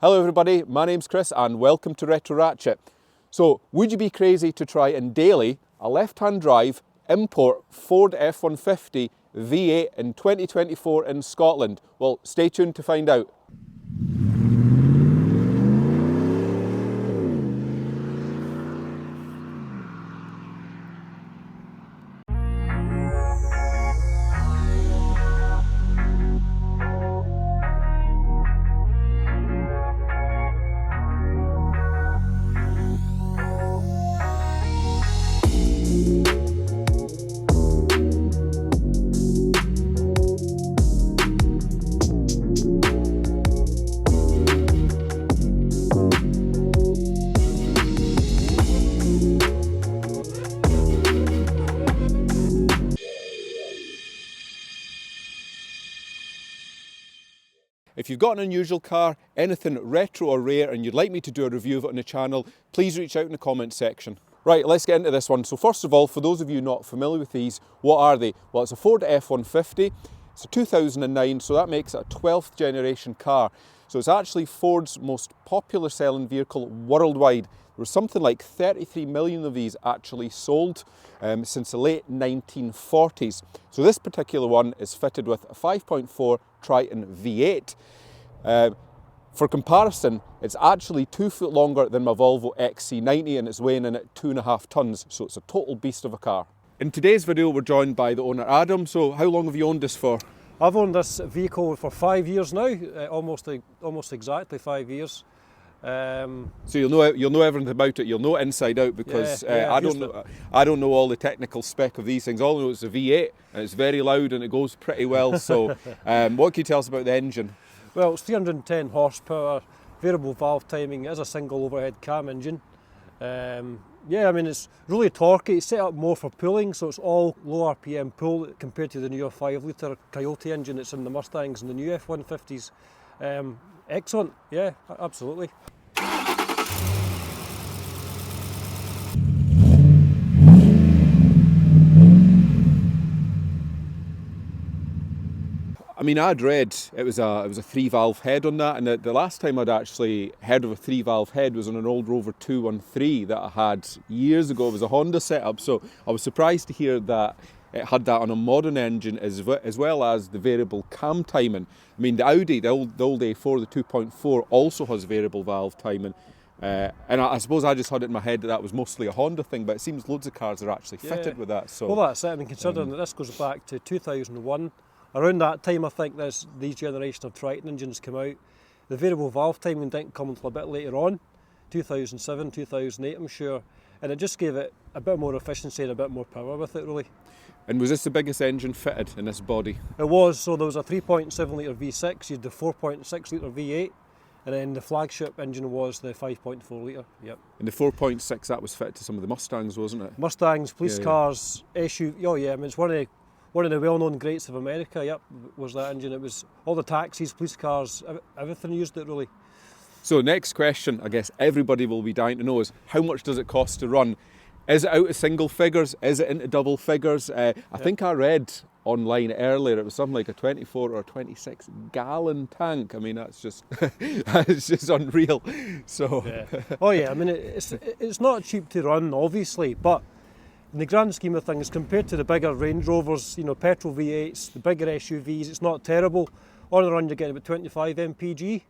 Hello everybody, my name's Chris and welcome to Retro Ratchet. So, would you be crazy to try in daily a left-hand drive import Ford F150 V8 in 2024 in Scotland? Well, stay tuned to find out. If you've got an unusual car, anything retro or rare, and you'd like me to do a review of it on the channel, please reach out in the comments section. Right, let's get into this one. So first of all, for those of you not familiar with these, what are they? Well, it's a Ford F150. It's a 2009, so that makes it a 12th generation car. So it's actually Ford's most popular selling vehicle worldwide. There was something like 33 million of these actually sold since the late 1940s. So this particular one is fitted with a 5.4 Triton V8. For comparison, it's actually 2 foot longer than my Volvo XC90 and it's weighing in at 2.5 tons, so it's a total beast of a car. In today's video, we're joined by the owner Adam. So how long have you owned this for? I've owned this vehicle for 5 years now, almost exactly 5 years. So you'll know everything about it. You'll know it inside out because I don't know all the technical spec of these things. All I know is a V8 and it's very loud and it goes pretty well. So what can you tell us about the engine? Well, it's 310 horsepower, variable valve timing. It is a single overhead cam engine. Yeah, I mean it's really torquey. It's set up more for pulling, so it's all low RPM pull compared to the newer 5-litre Coyote engine that's in the Mustangs and the new F150s. Excellent, yeah, absolutely. I mean, I'd read it was a 3-valve head on that, and the last time I'd actually heard of a 3-valve head was on an old Rover 213 that I had years ago. It was a Honda setup, so I was surprised to hear that it had that on a modern engine as well as the variable cam timing. I mean, the Audi, the old A4, the 2.4, also has variable valve timing. And I suppose I just had it in my head that was mostly a Honda thing, but it seems loads of cars are actually fitted with that. So, well, that's it. I mean, considering that this goes back to 2001, around that time I think these generation of Triton engines came out. The variable valve timing didn't come until a bit later on, 2007, 2008 I'm sure, and it just gave it a bit more efficiency and a bit more power with it really. And was this the biggest engine fitted in this body? It was, so there was a 3.7 litre V6, you had the 4.6 litre V8, and then the flagship engine was the 5.4 litre, yep. And the 4.6, that was fitted to some of the Mustangs, wasn't it? Mustangs, police cars, SUV, oh yeah, I mean it's one of the well-known greats of America, yep, was that engine. It was all the taxis, police cars, everything used it really. So next question, I guess everybody will be dying to know is, how much does it cost to run? Is it out of single figures? Is it into double figures? I think I read online earlier it was something like a 24 or 26 gallon tank. I mean, that's just it's just unreal. So oh yeah, I mean it's not cheap to run obviously, but in the grand scheme of things, compared to the bigger Range Rovers, you know, petrol V8s, the bigger SUVs, it's not terrible. On the run you're getting about 25 mpg.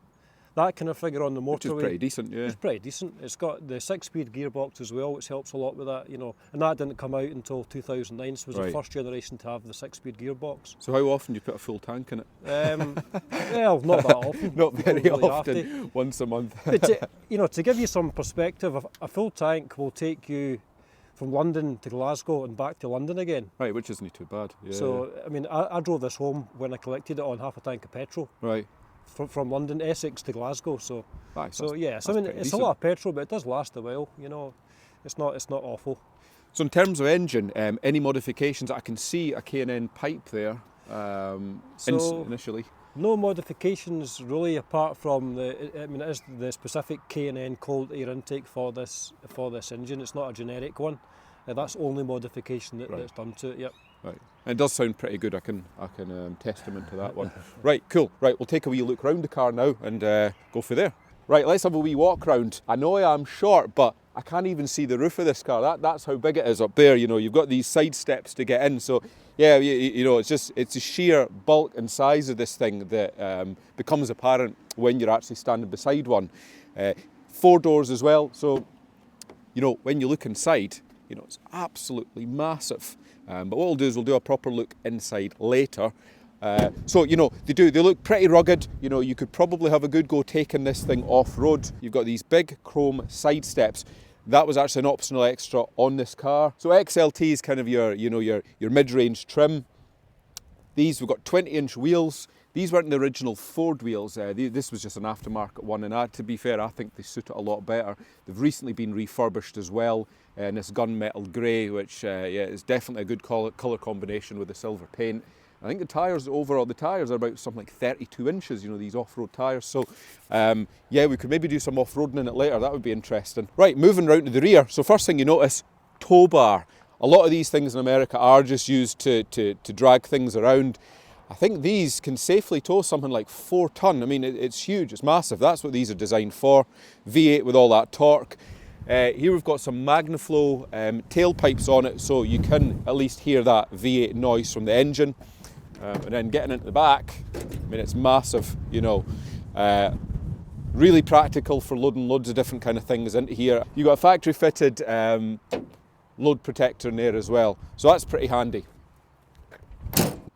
That kind of figure on the motorway. Which is pretty decent, yeah. It's pretty decent. It's got the 6-speed gearbox as well, which helps a lot with that, you know. And that didn't come out until 2009, so it was the first generation to have the 6-speed gearbox. So how often do you put a full tank in it? Well, not that often. Not very really often, once a month. But you know, to give you some perspective, a full tank will take you from London to Glasgow and back to London again. Right, which isn't too bad. Yeah. So, I mean, I drove this home when I collected it on half a tank of petrol. Right. From London, Essex to Glasgow, so nice, yeah. So I mean, it's a lot of petrol, but it does last a while. You know, it's not awful. So in terms of engine, any modifications? I can see a K&N pipe there. Initially. No modifications really, apart from it is the specific K&N cold air intake for this engine. It's not a generic one. That's the only modification that's done to it. Yep. Right. And it does sound pretty good. I can testament to that one. Right, cool. Right, we'll take a wee look round the car now and go for there. Right, let's have a wee walk round. I know I am short, but I can't even see the roof of this car. That's how big it is up there. You know, you've got these side steps to get in. So yeah, you know, it's the sheer bulk and size of this thing that becomes apparent when you're actually standing beside one. 4 doors as well. So, you know, when you look inside, you know, it's absolutely massive. But what we'll do is we'll do a proper look inside later. So, you know, they look pretty rugged. You know, you could probably have a good go taking this thing off-road. You've got these big chrome side steps. That was actually an optional extra on this car. So XLT is kind of your mid-range trim. These, we've got 20-inch wheels. These weren't the original Ford wheels. This was just an aftermarket one, and to be fair, I think they suit it a lot better. They've recently been refurbished as well, in this gunmetal grey, which yeah, is definitely a good colour combination with the silver paint. I think the tyres are about something like 32 inches, you know, these off-road tyres. So, yeah, we could maybe do some off-roading in it later. That would be interesting. Right, moving round to the rear. So first thing you notice, tow bar. A lot of these things in America are just used to drag things around. I think these can safely tow something like 4 tonne. I mean, it's huge, it's massive. That's what these are designed for. V8 with all that torque. Here we've got some Magnaflow tailpipes on it, so you can at least hear that V8 noise from the engine. And then getting into the back, I mean, it's massive, you know. Really practical for loading loads of different kind of things into here. You've got a factory fitted load protector in there as well, so that's pretty handy.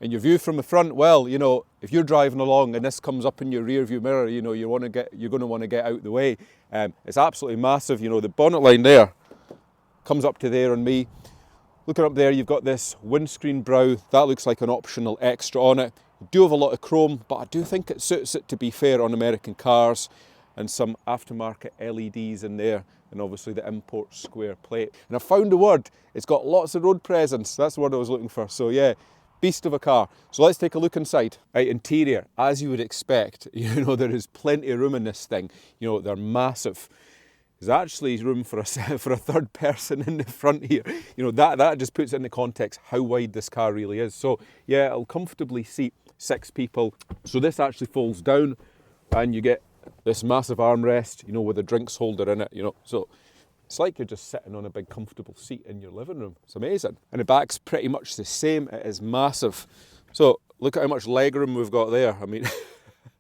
And your view from the front, well, you know, if you're driving along and this comes up in your rear view mirror, you know, you're going to want to get out the way. It's absolutely massive. You know, the bonnet line there comes up to there on me. Looking up there, you've got this windscreen brow. That looks like an optional extra on it. You do have a lot of chrome, but I do think it suits it, to be fair, on American cars. And some aftermarket LEDs in there, and obviously the import square plate. And I found a word. It's got lots of road presence. That's the word I was looking for. So yeah, beast of a car. So let's take a look inside. Right, interior, as you would expect, you know, there is plenty of room in this thing. You know, they're massive. There's actually room for a third person in the front here. You know, that just puts into context how wide this car really is. So yeah, it'll comfortably seat 6 people. So this actually folds down and you get this massive armrest, you know, with a drinks holder in it, you know. So it's like you're just sitting on a big comfortable seat in your living room. It's amazing. And the back's pretty much the same. It is massive. So look at how much legroom we've got there. I mean,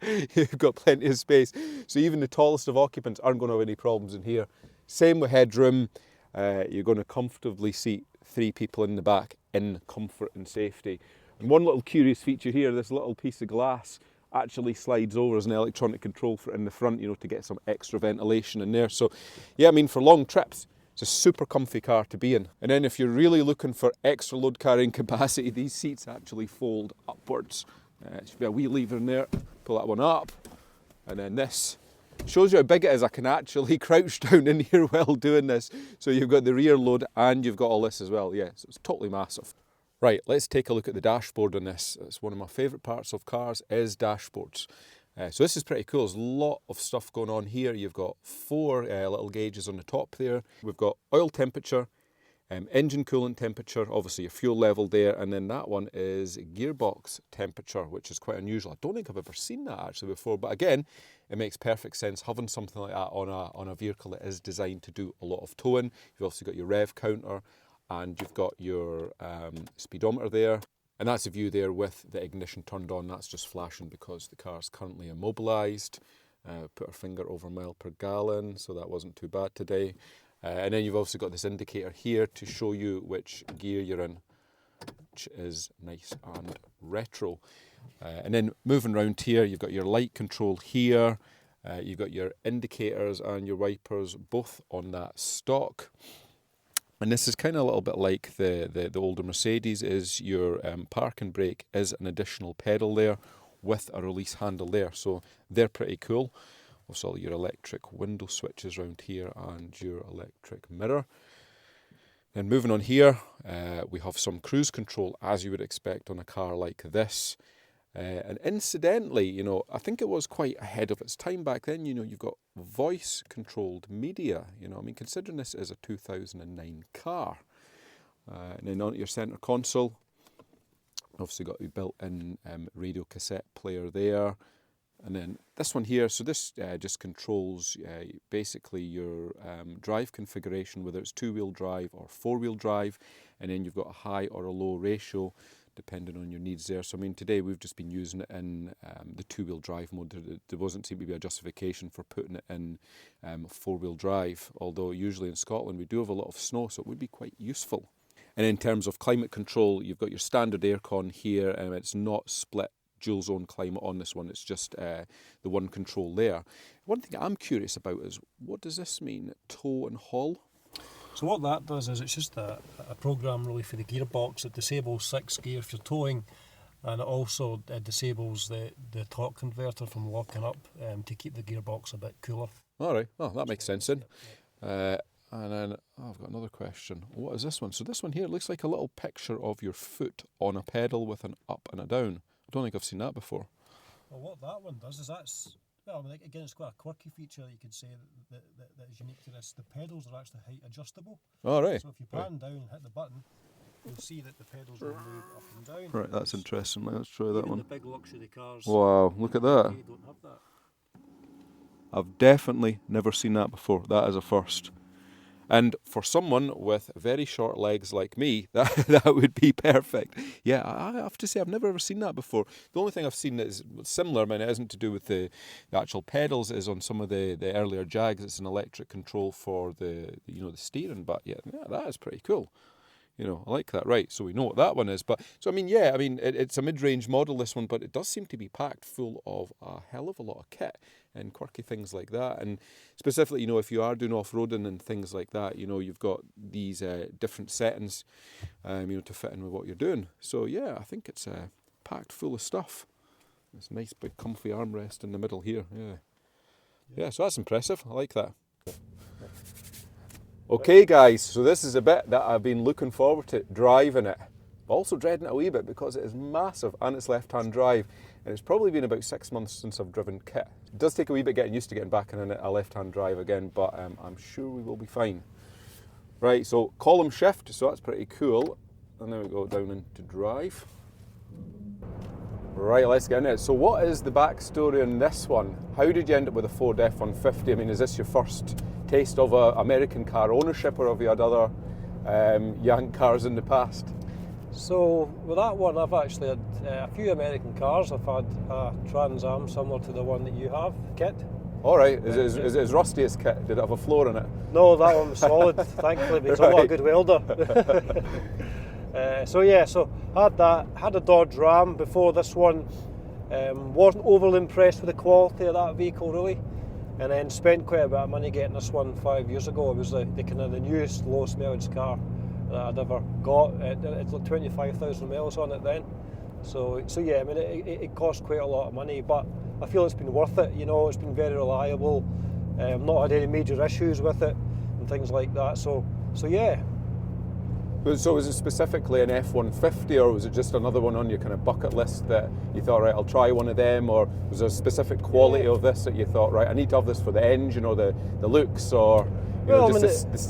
you've got plenty of space. So even the tallest of occupants aren't going to have any problems in here. Same with headroom. You're going to comfortably seat 3 people in the back in comfort and safety. And one little curious feature here, this little piece of glass actually slides over as an electronic control for in the front, you know, to get some extra ventilation in there. So yeah, I mean, for long trips, it's a super comfy car to be in. And then if you're really looking for extra load carrying capacity, these seats actually fold upwards. Should be a wee lever in there, pull that one up, and then this shows you how big it is. I can actually crouch down in here while doing this. So you've got the rear load and you've got all this as well. Yeah, so it's totally massive. Right, let's take a look at the dashboard on this. It's one of my favourite parts of cars is dashboards. So this is pretty cool. There's a lot of stuff going on here. You've got 4 little gauges on the top there. We've got oil temperature, engine coolant temperature, obviously your fuel level there, and then that one is gearbox temperature, which is quite unusual. I don't think I've ever seen that actually before, but again, it makes perfect sense having something like that on a vehicle that is designed to do a lot of towing. You've also got your rev counter, and you've got your speedometer there. And that's a view there with the ignition turned on. That's just flashing because the car's currently immobilised. Put our finger over mile per gallon, so that wasn't too bad today. And then you've also got this indicator here to show you which gear you're in, which is nice and retro. And then moving around here, you've got your light control here. You've got your indicators and your wipers both on that stock. And this is kind of a little bit like the older Mercedes. Is your park and brake is an additional pedal there with a release handle there. So they're pretty cool. Also your electric window switches around here and your electric mirror. Then moving on here, we have some cruise control as you would expect on a car like this. And incidentally, you know, I think it was quite ahead of its time back then. You know, you've got voice controlled media, you know, I mean, considering this is a 2009 car. And then onto your centre console, obviously got your built-in radio cassette player there. And then this one here, so this just controls basically your drive configuration, whether it's two-wheel drive or four-wheel drive, and then you've got a high or a low ratio depending on your needs there. So I mean, today we've just been using it in the two-wheel drive mode. There wasn't seem to be a justification for putting it in four-wheel drive, although usually in Scotland we do have a lot of snow, so it would be quite useful. And in terms of climate control, you've got your standard aircon here, and it's not split dual zone climate on this one, it's just the one control there. One thing I'm curious about is, what does this mean, tow and haul? So what that does is it's just a program really for the gearbox. It disables 6 gear if you're towing, and it also disables the torque converter from locking up to keep the gearbox a bit cooler. All right, oh, that makes sense then. And then I've got another question. What is this one? So this one here looks like a little picture of your foot on a pedal with an up and a down. I don't think I've seen that before. Well, what that one does is well, again, it's quite a quirky feature that you could say that is unique to this. The pedals are actually height adjustable. All right. So if you pan down and hit the button, you'll see that the pedals will move up and down. Right, that's interesting. Let's try that one. The big luxury cars. Wow, look at that. You don't have that. I've definitely never seen that before. That is a first. And for someone with very short legs like me, that would be perfect. Yeah, I have to say I've never ever seen that before. The only thing I've seen that is similar, I mean, it isn't to do with the actual pedals, is on some of the earlier Jags. It's an electric control for the steering. But yeah, that is pretty cool. You know, I like that. Right, so we know what that one is. But so I mean, yeah, I mean, it's a mid-range model, this one, but it does seem to be packed full of a hell of a lot of kit and quirky things like that. And specifically, you know, if you are doing off-roading and things like that, you know, you've got these different settings, you know, to fit in with what you're doing. So yeah, I think it's packed full of stuff. This nice big comfy armrest in the middle here. Yeah. So that's impressive. I like that. Okay guys, so this is a bit that I've been looking forward to, driving it. Also dreading it a wee bit because it is massive and it's left-hand drive, and it's probably been about 6 months since I've driven kit. It does take a wee bit getting used to getting back in a left-hand drive again, but I'm sure we will be fine. Right, so column shift, so that's pretty cool. And then we go down into drive. Right, let's get into it. So what is the backstory on this one? How did you end up with a Ford F150? I mean, is this your first taste of American car ownership, or have you had other Yank cars in the past? So with that one, I've actually had a few American cars. I've had a Trans Am similar to the one that you have, kit. All right, is it as rusty as kit? Did it have a floor in it? No, that one was solid, thankfully, because I'm not a good welder. So had that, had a Dodge Ram before this one. Wasn't overly impressed with the quality of that vehicle really, and then spent quite a bit of money getting this one 5 years ago. It was the kind of the newest, lowest mileage car that I'd ever got. It's like 25,000 miles on it then. So yeah, I mean it cost quite a lot of money, but I feel it's been worth it. You know, it's been very reliable. Not had any major issues with it and things like that. So yeah. So was it specifically an F150, or was it just another one on your kind of bucket list that you thought, right, I'll try one of them, or was there a specific quality of this that you thought, right, I need to have this for the engine or the looks, or the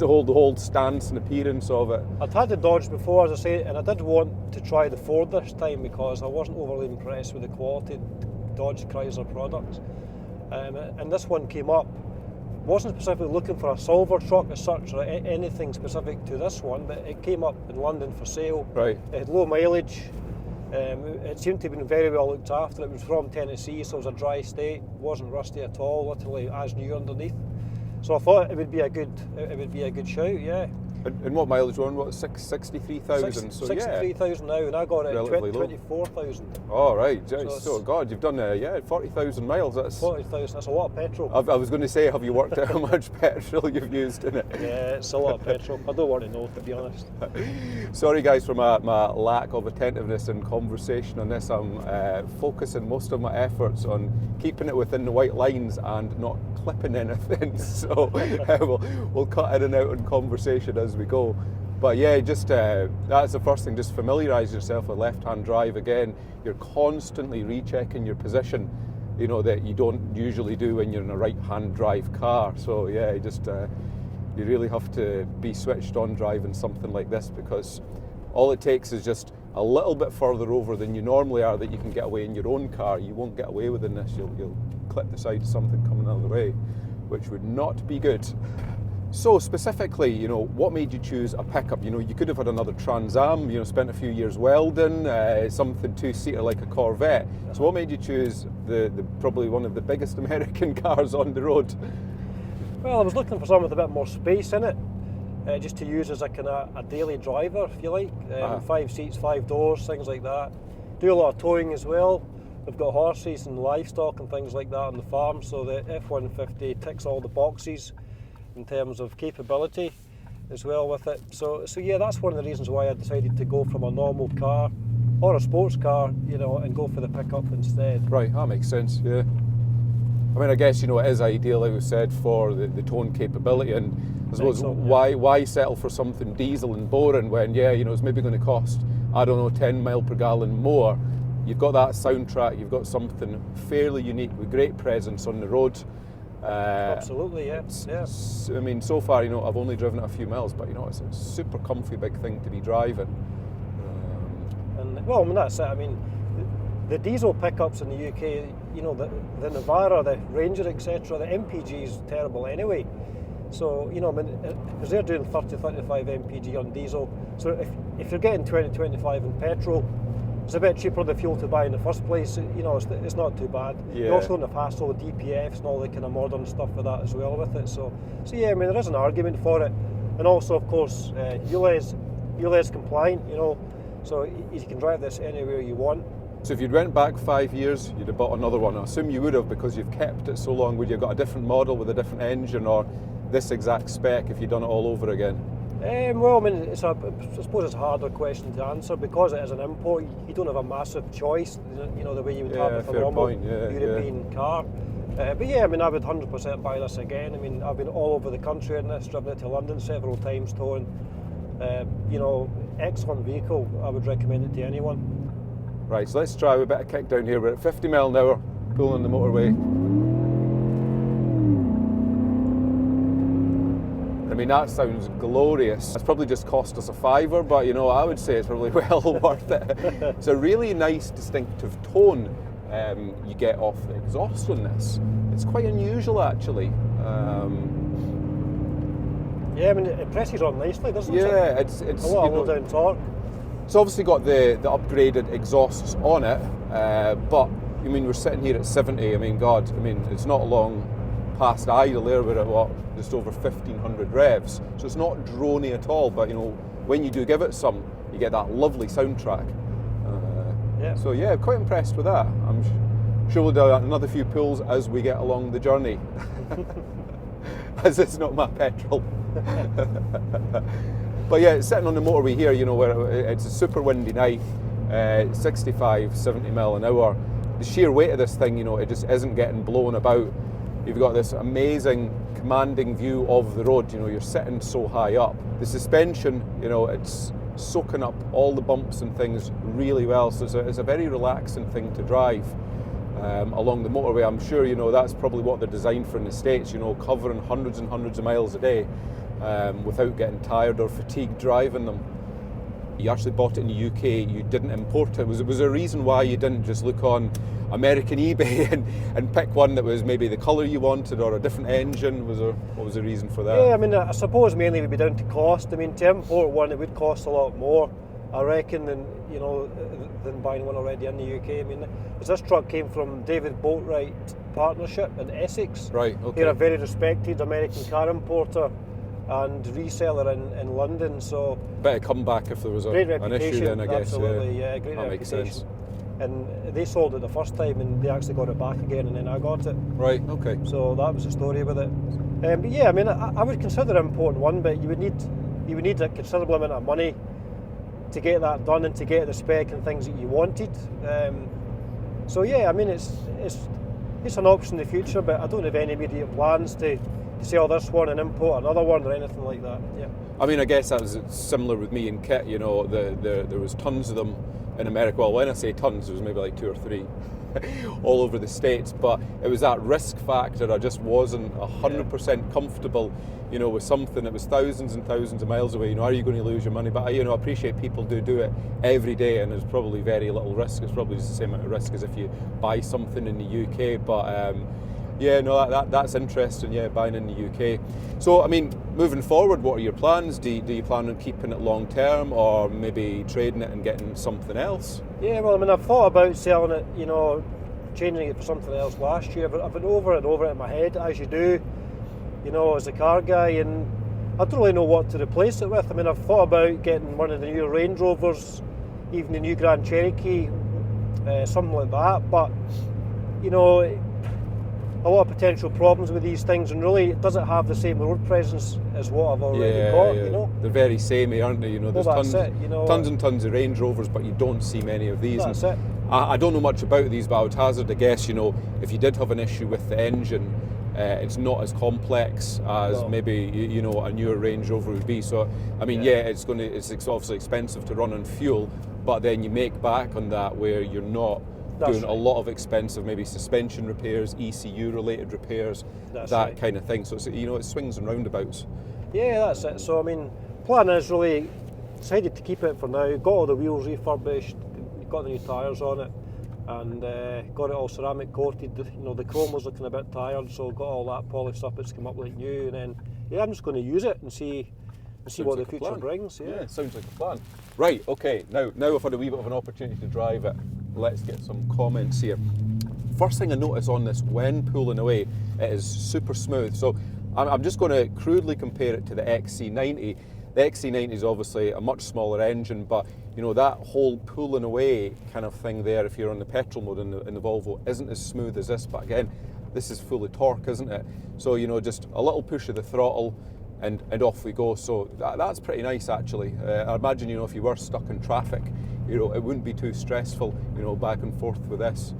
whole stance and appearance of it? I'd had the Dodge before, as I say, and I did want to try the Ford this time because I wasn't overly impressed with the quality of Dodge Chrysler products. And this one came up. Wasn't specifically looking for a silver truck as such or anything specific to this one, but it came up in London for sale. Right. It had low mileage. It seemed to have been very well looked after. It was from Tennessee, so it was a dry state. Wasn't rusty at all. Literally as new underneath. So I thought it would be a good shout. Yeah. And what mileage were on? What, 63,000? 63,000 now, and I got it at 24,000. Oh, right. So God, you've done 40,000 miles. That's 40,000. That's a lot of petrol. I was going to say, have you worked out how much petrol you've used in it? Yeah, it's a lot of petrol. I don't want to know, to be honest. Sorry, guys, for my lack of attentiveness and conversation on this. I'm focusing most of my efforts on keeping it within the white lines and not clipping anything. So we'll cut in and out on conversation as we go. But yeah, just that's the first thing, just familiarise yourself with left-hand drive. Again, you're constantly rechecking your position, you know, that you don't usually do when you're in a right-hand drive car. So yeah, you really have to be switched on driving something like this, because all it takes is just a little bit further over than you normally are that you can get away in your own car. You won't get away within this. You'll clip the side of something coming the other way, which would not be good. So specifically, you know, what made you choose a pickup? You know, you could have had another Trans Am, you know, spent a few years welding, something two-seater like a Corvette. So what made you choose the probably one of the biggest American cars on the road? Well, I was looking for something with a bit more space in it, just to use as a kind of a daily driver, if you like. 5 seats, 5 doors, things like that. Do a lot of towing as well. We've got horses and livestock and things like that on the farm, so the F150 ticks all the boxes in terms of capability as well with it. So yeah, that's one of the reasons why I decided to go from a normal car or a sports car, you know, and go for the pickup instead. Right, that makes sense, yeah. I mean, I guess, you know, it is ideal, like we said, for the towing capability, and I suppose why settle for something diesel and boring when, yeah, you know, it's maybe going to cost, I don't know, 10 mile per gallon more. You've got that soundtrack, you've got something fairly unique with great presence on the road. Absolutely, yeah. I mean, so far, you know, I've only driven it a few miles, but you know, it's a super comfy big thing to be driving. And well, I mean, that's it. I mean, the diesel pickups in the UK, you know, the Navara, the Ranger, etc., the MPG is terrible anyway. So, you know, I mean, because they're doing 30-35 MPG on diesel. So if you're getting 20-25 in petrol, it's a bit cheaper the fuel to buy in the first place. You know, it's not too bad. Yeah. You also don't have hassle with DPFs and all the kind of modern stuff with that as well with it. So yeah, I mean, there is an argument for it. And also, of course, ULEZ compliant, you know, so you can drive this anywhere you want. So if you'd went back 5 years, you'd have bought another one. I assume you would have, because you've kept it so long. Would you have got a different model with a different engine, or this exact spec if you'd done it all over again? Well, I mean, I suppose it's a harder question to answer because it is an import. You don't have a massive choice, you know, the way you would have with a normal European car. But yeah, I mean, I would 100% buy this again. I mean, I've been all over the country in this, driven it to London several times towing. You know, excellent vehicle. I would recommend it to anyone. Right, so let's try a bit of kick down here. We're at 50 mile an hour, pulling the motorway. I mean, that sounds glorious. It's probably just cost us a £5, but you know, I would say it's probably well worth it. It's a really nice distinctive tone you get off the exhaust on this. It's quite unusual actually. Yeah, I mean, it presses on nicely, doesn't it? Yeah, it's a lot of low down torque. It's obviously got the upgraded exhausts on it, but I mean, we're sitting here at 70. I mean, God, I mean, it's not long past idle there. We're at what, just over 1500 revs, so it's not drony at all. But you know, when you do give it some, you get that lovely soundtrack. So yeah, quite impressed with that. I'm sure we'll do another few pulls as we get along the journey, as it's not my petrol. But yeah, it's sitting on the motorway here, you know, where it's a super windy night, 65, 70 mile an hour. The sheer weight of this thing, you know, it just isn't getting blown about. You've got this amazing commanding view of the road, you know, you're sitting so high up. The suspension, you know, it's soaking up all the bumps and things really well, so it's a very relaxing thing to drive along the motorway. I'm sure, you know, that's probably what they're designed for in the States, you know, covering hundreds and hundreds of miles a day without getting tired or fatigued driving them. You actually bought it in the UK, you didn't import it. Was there a reason why you didn't just look on American eBay and pick one that was maybe the colour you wanted or a different engine? What was the reason for that? Yeah, I mean, I suppose mainly it would be down to cost. I mean, to import one, it would cost a lot more, I reckon, than buying one already in the UK. I mean, this truck came from David Boatwright Partnership in Essex. Right, okay. They're a very respected American car importer and reseller in London, so... Better come back if there was an issue then, I guess. Absolutely, yeah, great that reputation. Makes sense. And they sold it the first time and they actually got it back again, and then I got it. Right, okay. So that was the story with it. But yeah, I mean, I would consider importing one, but you would need a considerable amount of money to get that done and to get the spec and things that you wanted. So yeah, I mean, it's an option in the future, but I don't have any immediate plans to sell this one and import another one or anything like that. Yeah. I mean, I guess that was similar with me and Kit. You know, there was tons of them in America. Well, when I say tons, there was maybe like 2 or 3. all over the States, but it was that risk factor. I just wasn't 100% comfortable, with something that was thousands and thousands of miles away. Are you going to lose your money? But I appreciate people do it every day, and there's probably very little risk. It's probably just the same amount of risk as if you buy something in the UK, but that's interesting, buying in the UK. So, moving forward, what are your plans? Do you plan on keeping it long term, or maybe trading it and getting something else? Yeah, well, I've thought about selling it, changing it for something else last year. I've been over and over it in my head, as you do, as a car guy, and I don't really know what to replace it with. I've thought about getting one of the new Range Rovers, even the new Grand Cherokee, something like that, but, a lot of potential problems with these things, and really it doesn't have the same road presence as what I've already got. They're very samey, aren't they? There's tons and tons of Range Rovers, but you don't see many of these. That's it. I don't know much about these, but I would hazard a guess, if you did have an issue with the engine, it's not as complex as maybe a newer Range Rover would be. So it's obviously expensive to run on fuel, but then you make back on that where you're not doing a lot of expensive maybe suspension repairs, ECU related repairs, kind of thing. So it's, it swings and roundabouts. Yeah, that's it. So plan is really decided to keep it for now. Got all the wheels refurbished, got the new tyres on it, and got it all ceramic coated. The chrome was looking a bit tired, so got all that polished up. It's come up like new, and then I'm just going to use it and see what the future brings. Yeah, sounds like a plan. Right, okay. Now I've had a wee bit of an opportunity to drive it. Let's get some comments here. First thing I notice on this, when pulling away, it is super smooth. So I'm just going to crudely compare it to the XC90. The XC90 is obviously a much smaller engine, but that whole pulling away kind of thing there, if you're on the petrol mode in the Volvo, isn't as smooth as this. But again, this is full of torque, isn't it? So just a little push of the throttle, and off we go. So that's pretty nice, actually. I imagine if you were stuck in traffic, it wouldn't be too stressful, back and forth with this.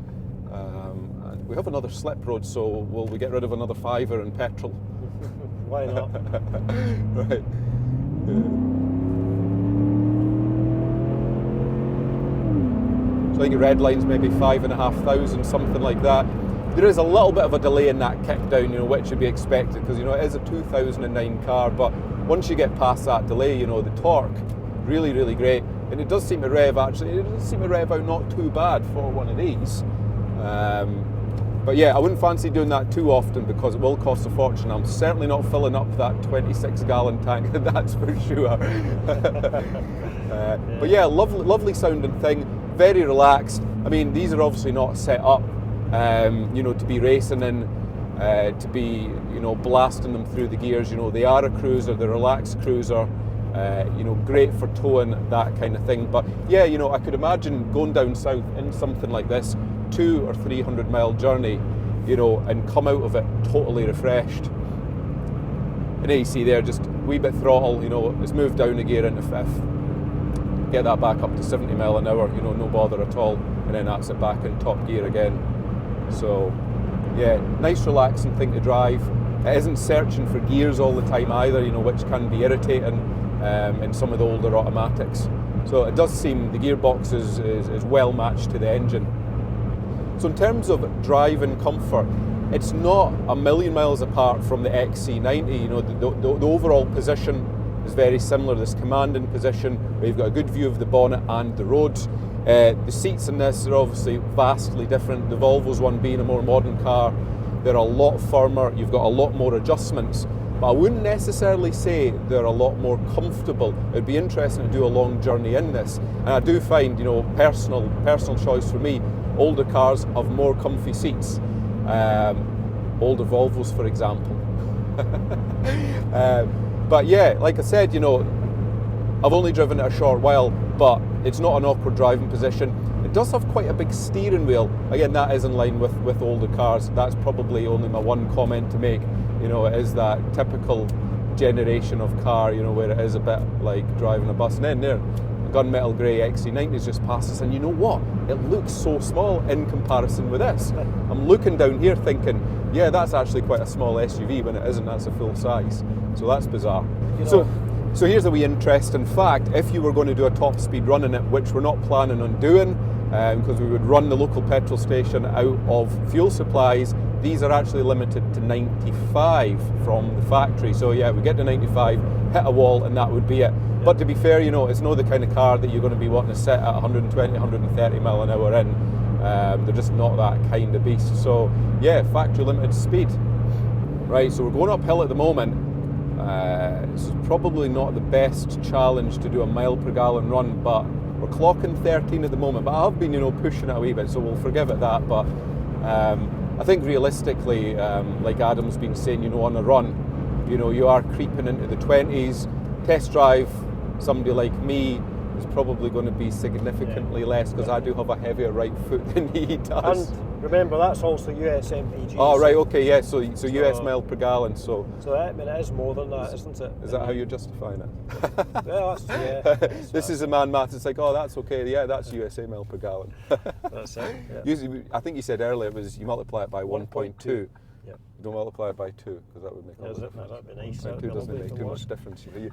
And we have another slip road, so will we get rid of another £5 in petrol? Why not? Right. So I think the red line's maybe 5,500, something like that. There is a little bit of a delay in that kick down, which should be expected, because it is a 2009 car, but once you get past that delay, the torque, really, really great. And it does seem to rev out not too bad for one of these. But yeah, I wouldn't fancy doing that too often because it will cost a fortune. I'm certainly not filling up that 26-gallon tank, that's for sure. But yeah, lovely sounding thing, very relaxed. These are obviously not set up, to be racing in, to be, blasting them through the gears. They are a cruiser, they're a relaxed cruiser. Great for towing, that kind of thing. But yeah, I could imagine going down south in something like this, 200 or 300 mile journey, and come out of it totally refreshed. And there you see there, just a wee bit throttle, it's moved down a gear into fifth. Get that back up to 70 mile an hour, no bother at all. And then that's it back in top gear again. So yeah, nice relaxing thing to drive. It isn't searching for gears all the time either, which can be irritating in some of the older automatics. So it does seem the gearbox is well matched to the engine. So in terms of driving comfort, it's not a million miles apart from the XC90. The overall position is very similar. This commanding position where you've got a good view of the bonnet and the roads. The seats in this are obviously vastly different. The Volvo's one being a more modern car, they're a lot firmer, you've got a lot more adjustments, but I wouldn't necessarily say they're a lot more comfortable. It'd be interesting to do a long journey in this, and I do find, personal choice for me, older cars have more comfy seats. Older Volvos, for example. But yeah, like I said, I've only driven it a short while, but it's not an awkward driving position. It does have quite a big steering wheel. Again, that is in line with older cars. That's probably only my one comment to make. It is that typical generation of car, where it is a bit like driving a bus. And then there, a gunmetal grey XC90's just past us, and you know what? It looks so small in comparison with this. I'm looking down here thinking, yeah, that's actually quite a small SUV when it isn't. That's a full size. So that's bizarre. So here's a wee interesting fact. If you were going to do a top speed run in it, which we're not planning on doing, because we would run the local petrol station out of fuel supplies. These are actually limited to 95 from the factory. So yeah, we get to 95, hit a wall, and that would be it. Yep. But to be fair, you know, it's not the kind of car that you're going to be wanting to set at 120, 130 mile an hour in. They're just not that kind of beast. So yeah, factory limited speed. Right, so we're going uphill at the moment. This is probably not the best challenge to do a mile per gallon run, but we're clocking 13 at the moment. But I have been, you know, pushing it a wee bit, so we'll forgive it that. But I think realistically, like Adam's been saying, you know, on a run, you know, you are creeping into the 20s. Test drive somebody like me is probably going to be significantly less, because I do have a heavier right foot than he does. And remember, that's also US MPG. Oh right, okay, yeah. So US mile per gallon. So that, I mean, it is more than that, isn't it? Is that how you're justifying it? Yeah, This is a man math. It's like, oh, that's okay. Yeah, that's USA mile per gallon. That's it. Yeah. Usually, I think you said earlier it was you multiply it by 1.2. Yeah. You don't multiply it by 2, because that would make a difference. That'd be nice. 1.2 doesn't make too much difference. You're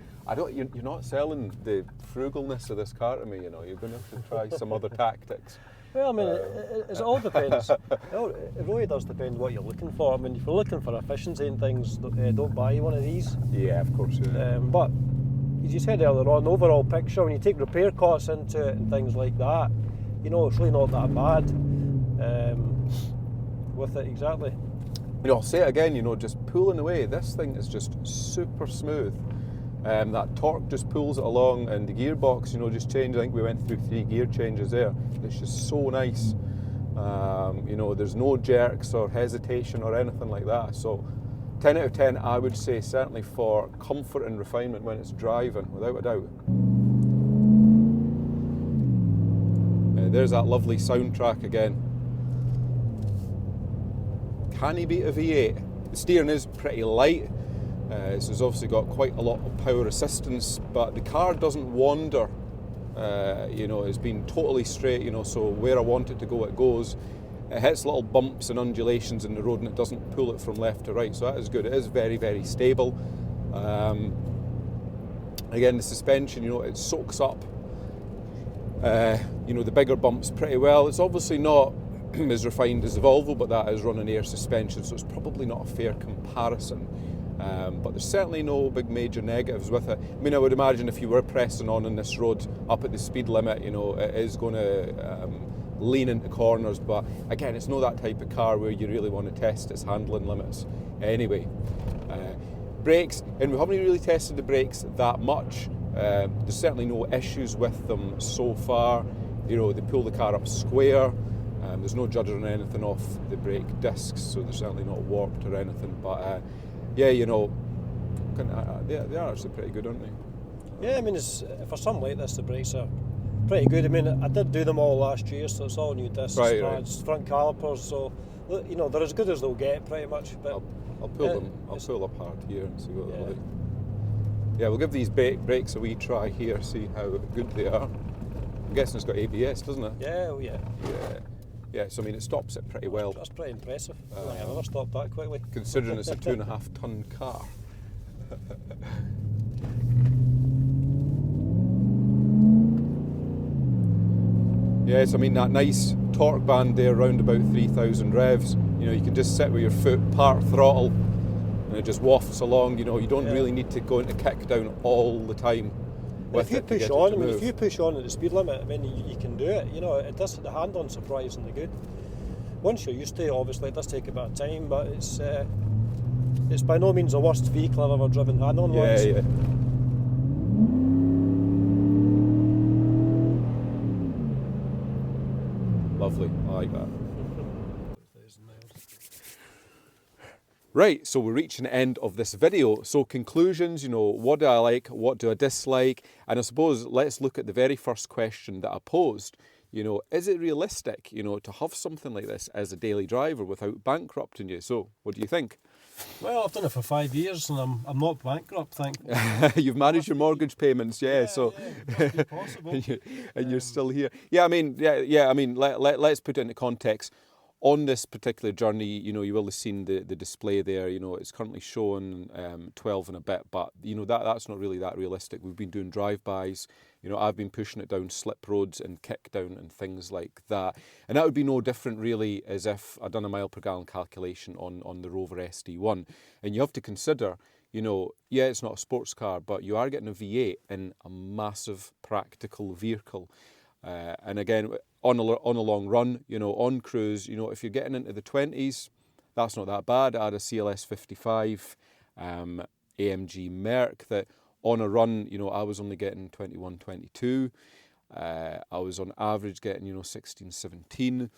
not selling the frugalness of this car to me. You know, you're going to have to try some other tactics. Well, I mean, it all depends. It really does depend what you're looking for. I mean, if you're looking for efficiency and things, don't buy one of these. Yeah, of course. Yeah. But as you said earlier on, the overall picture, when you take repair costs into it and things like that, you know, it's really not that bad with it, exactly. You know, I'll say it again, you know, just pulling away, this thing is just super smooth. That torque just pulls it along, and the gearbox, you know, just changed. I think we went through 3 gear changes there. It's just so nice. You know, there's no jerks or hesitation or anything like that. So 10 out of 10, I would say, certainly for comfort and refinement when it's driving, without a doubt. There's that lovely soundtrack again. Can he beat a V8? The steering is pretty light, so it's obviously got quite a lot of power assistance, but the car doesn't wander. You know, it's been totally straight, you know, so where I want it to go, it goes. It hits little bumps and undulations in the road, and it doesn't pull it from left to right, so that is good. It is very, very stable. Again, the suspension, you know, it soaks up, you know, the bigger bumps pretty well. It's obviously not as refined as the Volvo, but that is running air suspension, so it's probably not a fair comparison. But there's certainly no big major negatives with it. I mean, I would imagine if you were pressing on this road up at the speed limit, you know, it is going to lean into corners, but again, it's not that type of car where you really want to test its handling limits anyway. Brakes, and we haven't really tested the brakes that much. There's certainly no issues with them so far. You know, they pull the car up square. There's no judging or anything off the brake discs, so they're certainly not warped or anything. But yeah, you know, they are actually pretty good, aren't they? Yeah, I mean, for something like this, the brakes are pretty good. I mean, I did do them all last year, so it's all new discs, pads, front calipers, so you know, they're as good as they'll get, pretty much. But I'll pull apart here and see what they're like. Yeah, we'll give these brakes a wee try here, see how good they are. I'm guessing it's got ABS, doesn't it? Yeah, oh yeah. Yeah, so I mean, it stops it pretty well. That's pretty impressive. I don't think I've ever stopped that quickly. Considering it's a 2.5 ton car. Yes, I mean, that nice torque band there, around about 3,000 revs. You know, you can just sit with your foot, part throttle, and it just wafts along. You know, you don't really need to go into kick down all the time. If you push on, I mean, if you push on at the speed limit, I mean, you can do it. You know, it does. The handling's surprisingly good. Once you're used to it, obviously, it does take a bit of time, but it's by no means the worst vehicle I've ever driven handling-wise. Yeah. Lovely, I like that. Right, so we're reaching the end of this video. So conclusions, you know, what do I like, what do I dislike? And I suppose let's look at the very first question that I posed. You know, is it realistic, you know, to have something like this as a daily driver without bankrupting you? So, what do you think? Well, I've done it for 5 years and I'm not bankrupt, thankfully. You've managed your mortgage payments, so must be possible. and you're still here. Yeah, I mean, I mean, let's put it into context. On this particular journey, you know, you will have seen the display there. You know, it's currently showing 12 and a bit, but you know that's not really that realistic. We've been doing drive-bys. You know, I've been pushing it down slip roads and kick down and things like that, and that would be no different really as if I'd done a mile per gallon calculation on the Rover SD1. And you have to consider, you know, yeah, it's not a sports car, but you are getting a V8 in a massive practical vehicle. And again, on a long run, you know, on cruise, you know, if you're getting into the 20s, that's not that bad. I had a CLS 55 AMG Merc that on a run, you know, I was only getting 21, 22. I was on average getting, you know, 16, 17.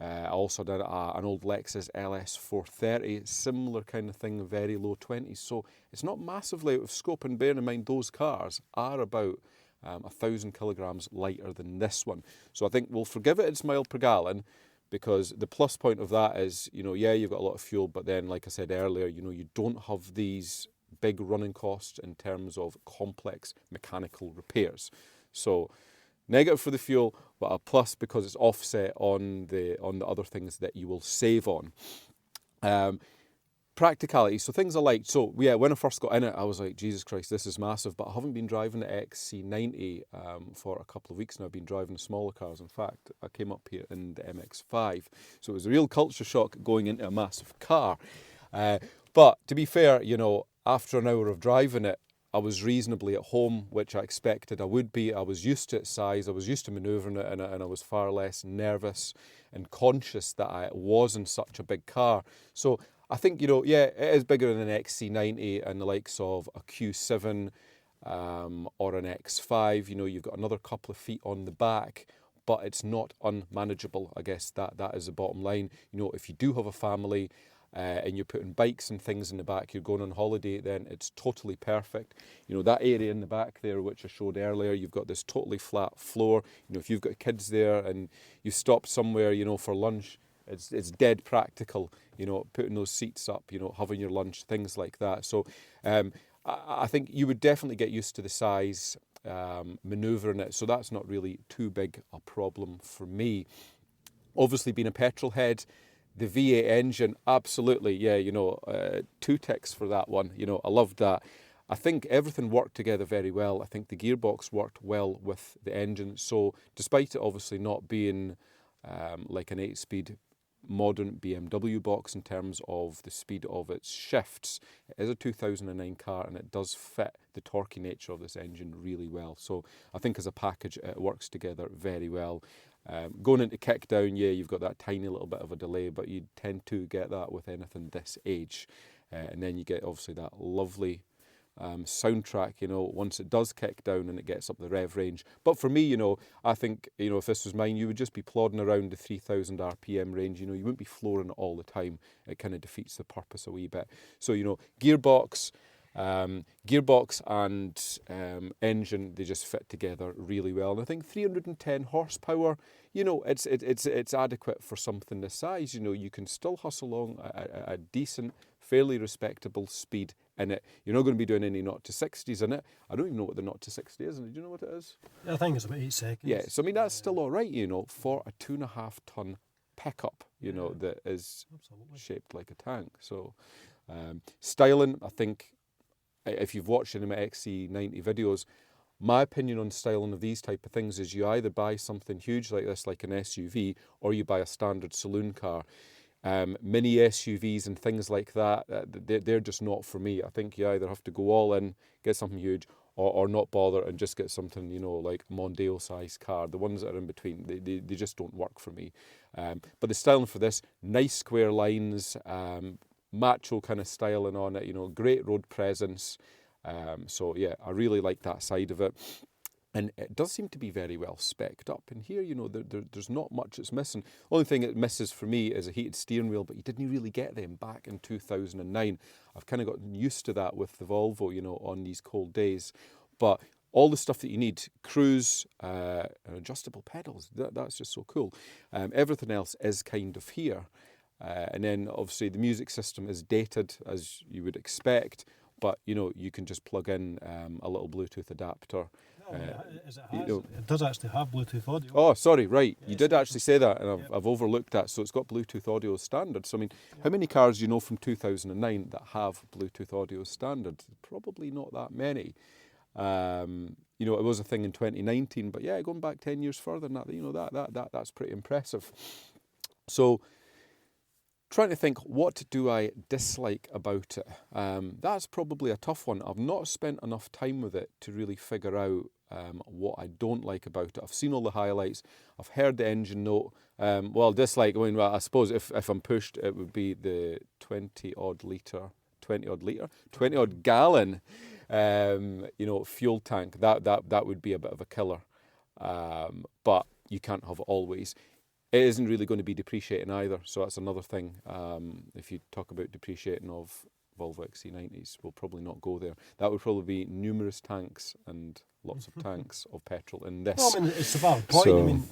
I also did an old Lexus LS 430, similar kind of thing, very low 20s. So it's not massively out of scope, and bearing in mind those cars are about 1,000 kilograms lighter than this one. So I think we'll forgive it its mile per gallon, because the plus point of that is, you know, yeah, you've got a lot of fuel, but then, like I said earlier, you know, you don't have these big running costs in terms of complex mechanical repairs. So negative for the fuel, but a plus because it's offset on the other things that you will save on. Practicality, so things I liked. So yeah, when I first got in it, I was like, Jesus Christ, this is massive. But I haven't been driving the XC90 for a couple of weeks now. I've been driving the smaller cars. In fact, I came up here in the MX-5. So it was a real culture shock going into a massive car. But to be fair, you know, after an hour of driving it, I was reasonably at home, which I expected I would be. I was used to its size, I was used to manoeuvring it, and I was far less nervous and conscious that I was in such a big car. So I think, you know, yeah, it is bigger than an XC90 and the likes of a Q7 or an X5. You know, you've got another couple of feet on the back, but it's not unmanageable. I guess that is the bottom line. You know, if you do have a family, and you're putting bikes and things in the back, you're going on holiday, then it's totally perfect. You know, that area in the back there, which I showed earlier, you've got this totally flat floor. You know, if you've got kids there and you stop somewhere, you know, for lunch, it's dead practical, you know, putting those seats up, you know, having your lunch, things like that. So I think you would definitely get used to the size, manoeuvring it. So that's not really too big a problem for me. Obviously, being a petrol head, the V8 engine, absolutely, yeah, you know, 2 ticks for that one. You know, I loved that. I think everything worked together very well. I think the gearbox worked well with the engine. So despite it obviously not being like an 8-speed modern BMW box in terms of the speed of its shifts, it is a 2009 car and it does fit the torquey nature of this engine really well. So I think as a package, it works together very well. Going into kickdown, yeah, you've got that tiny little bit of a delay, but you tend to get that with anything this age. And then you get obviously that lovely soundtrack, you know, once it does kick down and it gets up the rev range. But for me, you know, I think, you know, if this was mine, you would just be plodding around the 3,000 RPM range. You know, you wouldn't be flooring it all the time. It kind of defeats the purpose a wee bit. So, you know, gearbox and engine, they just fit together really well. And I think 310 horsepower, you know, it's adequate for something this size. You know, you can still hustle along a decent, fairly respectable speed in it. You're not going to be doing any 0 to 60s in it. I don't even know what the 0 to 60 is. Do you know what it is? I think it's about 8 seconds. Yeah, so I mean, that's still all right, you know, for a 2.5 ton pickup, you know, that is shaped like a tank. So styling, I think, if you've watched any of my XC90 videos, my opinion on styling of these type of things is you either buy something huge like this, like an SUV, or you buy a standard saloon car. Mini SUVs and things like that, they're just not for me. I think you either have to go all in, get something huge, or not bother and just get something, you know, like Mondeo size car. The ones that are in between, they just don't work for me. But the styling for this, nice square lines, macho kind of styling on it, you know, great road presence. So yeah, I really like that side of it. And it does seem to be very well spec'd up. And here, you know, there's not much that's missing. Only thing it misses for me is a heated steering wheel, but you didn't really get them back in 2009. I've kind of gotten used to that with the Volvo, you know, on these cold days. But all the stuff that you need, cruise, and adjustable pedals, that's just so cool. Everything else is kind of here. And then obviously the music system is dated, as you would expect. But, you know, you can just plug in a little Bluetooth adapter It does actually have Bluetooth audio. Oh, sorry, right. You did actually say that, and I've overlooked that. So it's got Bluetooth audio standard. So I mean, how many cars do you know from 2009 that have Bluetooth audio standard? Probably not that many. You know, it was a thing in 2019, but yeah, going back 10 years further than that, you know, that's pretty impressive. So, trying to think, what do I dislike about it? That's probably a tough one. I've not spent enough time with it to really figure out what I don't like about it. I've seen all the highlights. I've heard the engine note. Well, dislike, I mean, well, I suppose if I'm pushed, it would be the 20 odd gallon, you know, fuel tank. That would be a bit of a killer. But you can't have always. It isn't really going to be depreciating either, so that's another thing. If you talk about depreciating of Volvo XC90s, we'll probably not go there. That would probably be numerous tanks and lots of tanks of petrol in this. Well, I mean, it's a valid point. So, I mean,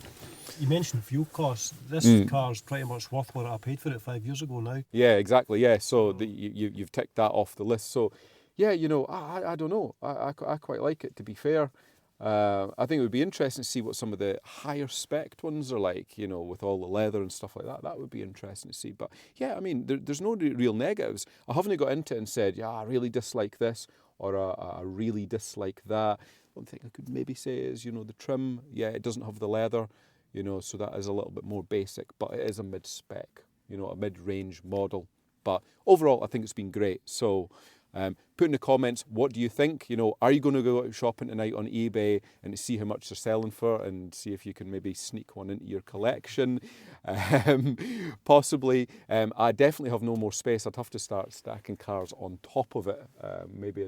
you mentioned fuel costs. This car's pretty much worth what I paid for it 5 years ago now. yeah, exactly. Yeah, so you've ticked that off the list. So, yeah, you know, I don't know. I quite like it, to be fair. I think it would be interesting to see what some of the higher spec ones are like, you know, with all the leather and stuff like that. That would be interesting to see. But yeah, I mean, there's no real negatives. I haven't got into it and said, yeah, I really dislike this or I really dislike that. One thing I could maybe say is, you know, the trim, yeah, it doesn't have the leather, you know, so that is a little bit more basic, but it is a mid-spec, you know, a mid-range model. But overall, I think it's been great. So, put in the comments, what do you think? You know, are you going to go out shopping tonight on eBay and see how much they're selling for and see if you can maybe sneak one into your collection? Possibly. I definitely have no more space. I'd have to start stacking cars on top of it. Maybe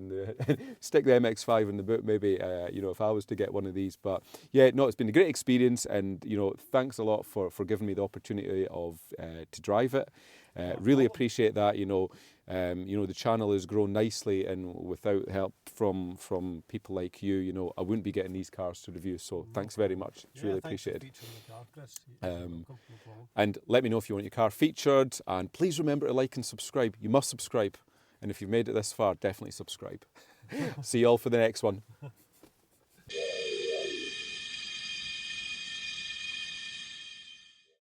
stick the MX-5 in the boot, maybe, you know, if I was to get one of these. But yeah, no, it's been a great experience, and, you know, thanks a lot for giving me the opportunity to drive it. Really appreciate that. You know, the channel has grown nicely, and without help from people like you, you know, I wouldn't be getting these cars to review. So thanks very much. It's really appreciated. And let me know if you want your car featured, and please remember to like and subscribe. You must subscribe, and if you've made it this far, definitely subscribe. See you all for the next one.